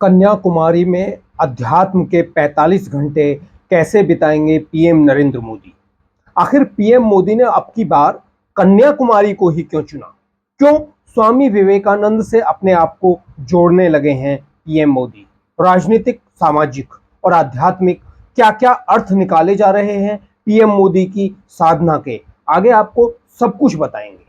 कन्याकुमारी में अध्यात्म के 45 घंटे कैसे बिताएंगे पीएम नरेंद्र मोदी। आखिर पीएम मोदी ने अब की बार कन्याकुमारी को ही क्यों चुना? क्यों स्वामी विवेकानंद से अपने आप को जोड़ने लगे हैं पीएम मोदी? राजनीतिक, सामाजिक और आध्यात्मिक क्या क्या अर्थ निकाले जा रहे हैं पीएम मोदी की साधना के? आगे आपको सब कुछ बताएंगे।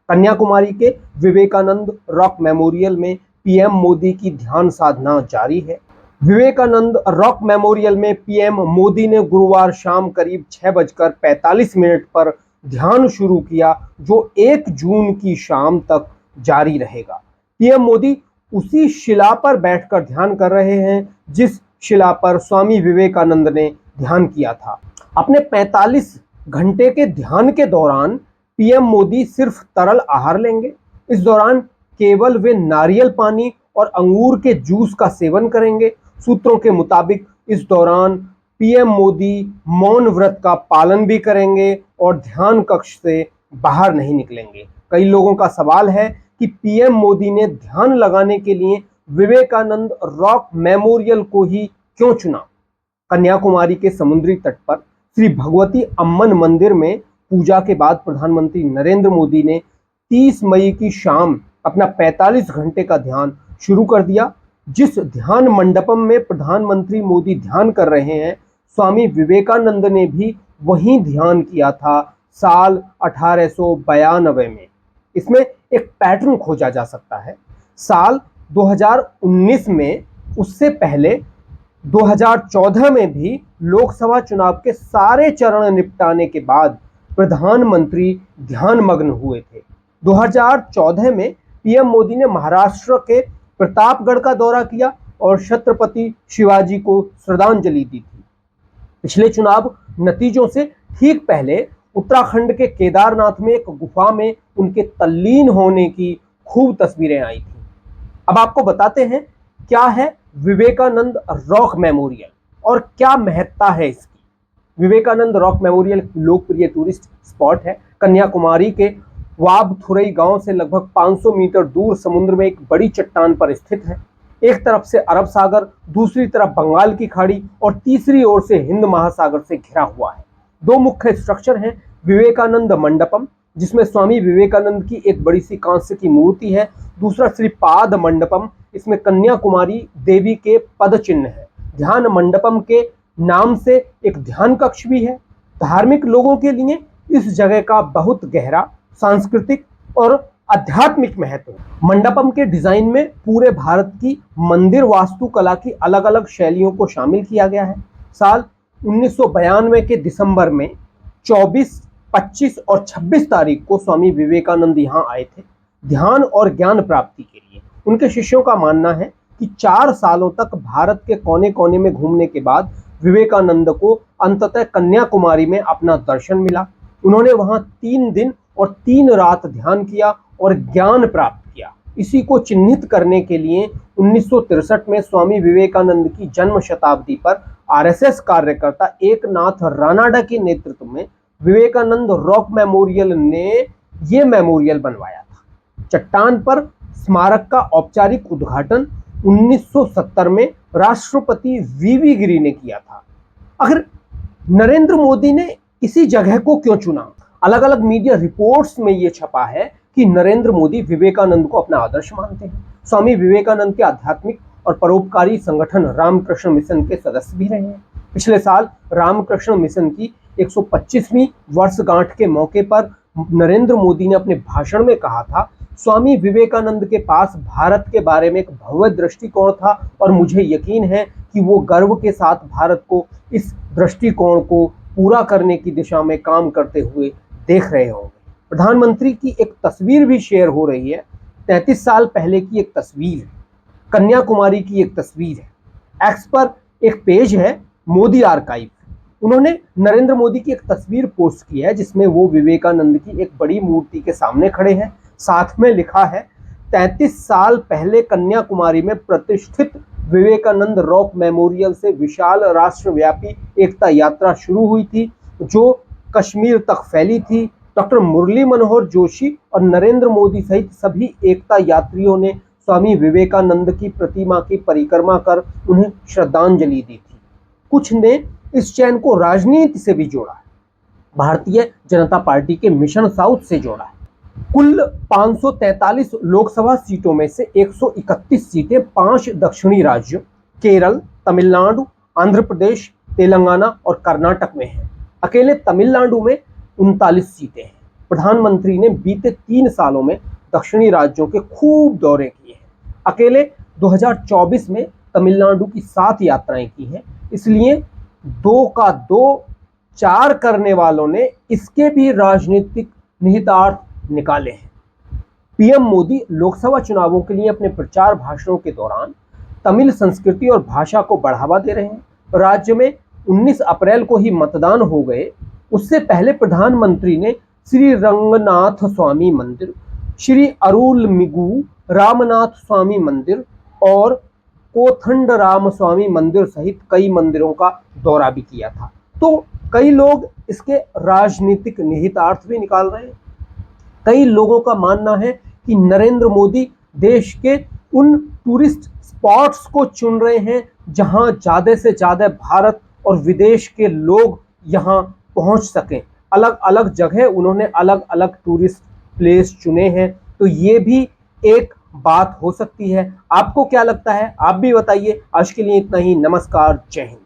कन्याकुमारी के विवेकानंद रॉक मेमोरियल में पीएम मोदी की ध्यान साधना जारी है। विवेकानंद रॉक मेमोरियल में पीएम मोदी ने गुरुवार शाम करीब 6:45 पर ध्यान शुरू किया, जो 1 जून की शाम तक जारी रहेगा। पीएम मोदी उसी शिला पर बैठकर ध्यान कर रहे हैं जिस शिला पर स्वामी विवेकानंद ने ध्यान किया था। अपने 45 घंटे के ध्यान के दौरान पीएम मोदी सिर्फ तरल आहार लेंगे। इस दौरान केवल वे नारियल पानी और अंगूर के जूस का सेवन करेंगे। सूत्रों के मुताबिक इस दौरान पीएम मोदी मौन व्रत का पालन भी करेंगे और ध्यान कक्ष से बाहर नहीं निकलेंगे। कई लोगों का सवाल है कि पीएम मोदी ने ध्यान लगाने के लिए विवेकानंद रॉक मेमोरियल को ही क्यों चुना? कन्याकुमारी के समुद्री तट पर श्री भगवती अम्मन मंदिर में पूजा के बाद प्रधानमंत्री नरेंद्र मोदी ने 30 मई की शाम अपना 45 घंटे का ध्यान शुरू कर दिया। जिस ध्यान मंडपम में प्रधानमंत्री मोदी ध्यान कर रहे हैं, स्वामी विवेकानंद ने भी वहीं ध्यान किया था साल 1892 में। इसमें एक पैटर्न खोजा जा सकता है। साल 2019 में, उससे पहले 2014 में भी लोकसभा चुनाव के सारे चरण निपटाने के बाद प्रधानमंत्री ध्यान मग्न हुए थे। 2014 में पीएम मोदी ने महाराष्ट्र के प्रतापगढ़ का दौरा किया और छत्रपति शिवाजी को श्रद्धांजलि दी थी। पिछले चुनाव नतीजों से ठीक पहले उत्तराखंड के केदारनाथ में एक गुफा में उनके तल्लीन होने की खूब तस्वीरें आई थी। अब आपको बताते हैं क्या है विवेकानंद रॉक मेमोरियल और क्या महत्ता है इसकी। विवेकानंद रॉक मेमोरियल लोकप्रिय टूरिस्ट स्पॉट है। कन्याकुमारी के वाबथुरई गांव से लगभग 500 मीटर दूर समुद्र में एक बड़ी चट्टान पर स्थित है। एक तरफ से अरब सागर, दूसरी तरफ बंगाल की खाड़ी और तीसरी ओर से हिंद महासागर से घिरा हुआ है। 2 मुख्य स्ट्रक्चर हैं। विवेकानंद मंडपम, जिसमें स्वामी विवेकानंद की एक बड़ी सी कांस्य की मूर्ति है। दूसरा श्रीपाद मंडपम, इसमें कन्याकुमारी देवी के पद चिन्ह है। ध्यान मंडपम के नाम से एक ध्यान कक्ष भी है। धार्मिक लोगों के लिए इस जगह का बहुत गहरा सांस्कृतिक और आध्यात्मिक महत्व है। मंडपम के डिजाइन में पूरे भारत की मंदिर वास्तुकला की अलग अलग शैलियों को शामिल किया गया है। साल 1992 के दिसंबर में 24, 25 और 26 तारीख को स्वामी विवेकानंद यहाँ आए थे ध्यान और ज्ञान प्राप्ति के लिए। उनके शिष्यों का मानना है कि 4 सालों तक भारत के कोने कोने में घूमने के बाद विवेकानंद को अंततः कन्याकुमारी में अपना दर्शन मिला। उन्होंने वहां 3 दिन और 3 रात ध्यान किया और ज्ञान प्राप्त किया। इसी को चिन्हित करने के लिए 1963 में स्वामी विवेकानंद की जन्म शताब्दी पर आरएसएस कार्यकर्ता एकनाथ रानाडा के नेतृत्व में विवेकानंद रॉक मेमोरियल ने ये मेमोरियल बनवाया था। चट्टान पर स्मारक का औपचारिक उद्घाटन 1970 में राष्ट्रपति वीवी गिरी ने किया था। आखिर नरेंद्र मोदी ने इसी जगह को क्यों चुना? अलग अलग मीडिया रिपोर्ट्स में यह छपा है कि नरेंद्र मोदी विवेकानंद को अपना आदर्श मानते हैं। स्वामी विवेकानंद के आध्यात्मिक और परोपकारी संगठन रामकृष्ण मिशन के सदस्य भी रहे हैं। पिछले साल रामकृष्ण मिशन की 125वीं वर्षगांठ के मौके पर नरेंद्र मोदी ने अपने भाषण में कहा था, स्वामी विवेकानंद के पास भारत के बारे में एक भव्य दृष्टिकोण था और मुझे यकीन है कि वो गर्व के साथ भारत को इस दृष्टिकोण को पूरा करने की दिशा में काम करते हुए देख रहे होंगे। प्रधानमंत्री की एक तस्वीर भी शेयर हो रही है। 33 साल पहले की एक तस्वीर है। कन्याकुमारी की एक तस्वीर है। एक्स पर एक पेज है मोदी आर्काइव। उन्होंने नरेंद्र मोदी की एक तस्वीर पोस्ट की है जिसमें वो विवेकानंद की एक बड़ी मूर्ति के सामने खड़े हैं। साथ में लिखा है, 33 साल पहले कन्याकुमारी में प्रतिष्ठित विवेकानंद रॉक मेमोरियल से विशाल राष्ट्रव्यापी एकता यात्रा शुरू हुई थी जो कश्मीर तक फैली थी। डॉक्टर मुरली मनोहर जोशी और नरेंद्र मोदी सहित सभी एकता यात्रियों ने स्वामी विवेकानंद की प्रतिमा की परिक्रमा कर उन्हें श्रद्धांजलि दी थी। कुछ ने इस चयन को राजनीति से भी जोड़ा है, भारतीय जनता पार्टी के मिशन साउथ से जोड़ा है। कुल 543 लोकसभा सीटों में से 131 सीटें 5 दक्षिणी राज्यों केरल, तमिलनाडु, आंध्र प्रदेश, तेलंगाना और कर्नाटक में हैं। अकेले तमिलनाडु में 39 सीटें हैं। प्रधानमंत्री ने बीते 3 सालों में दक्षिणी राज्यों के खूब दौरे किए हैं। अकेले 2024 में तमिलनाडु की 7 यात्राएं की हैं। इसलिए 2 का 2 4 करने वालों ने इसके भी राजनीतिक निहितार्थ निकाले हैं। पीएम मोदी लोकसभा चुनावों के लिए अपने प्रचार भाषणों के दौरान तमिल संस्कृति और भाषा को बढ़ावा दे रहे हैं। राज्य में 19 अप्रैल को ही मतदान हो गए। उससे पहले प्रधानमंत्री ने श्री रंगनाथ स्वामी मंदिर, श्री अरुलमिगु रामनाथ स्वामी मंदिर और कोथंडराम स्वामी मंदिर सहित कई मंदिरों का दौरा भी किया था। तो कई लोग इसके राजनीतिक निहितार्थ भी निकाल रहे हैं। कई लोगों का मानना है कि नरेंद्र मोदी देश के उन टूरिस्ट स्पॉट्स को चुन रहे हैं जहां ज्यादा से ज्यादा भारत और विदेश के लोग यहां पहुंच सकें। अलग अलग जगह उन्होंने अलग अलग टूरिस्ट प्लेस चुने हैं। तो ये भी एक बात हो सकती है। आपको क्या लगता है, आप भी बताइए। आज के लिए इतना ही। नमस्कार, जय हिंद।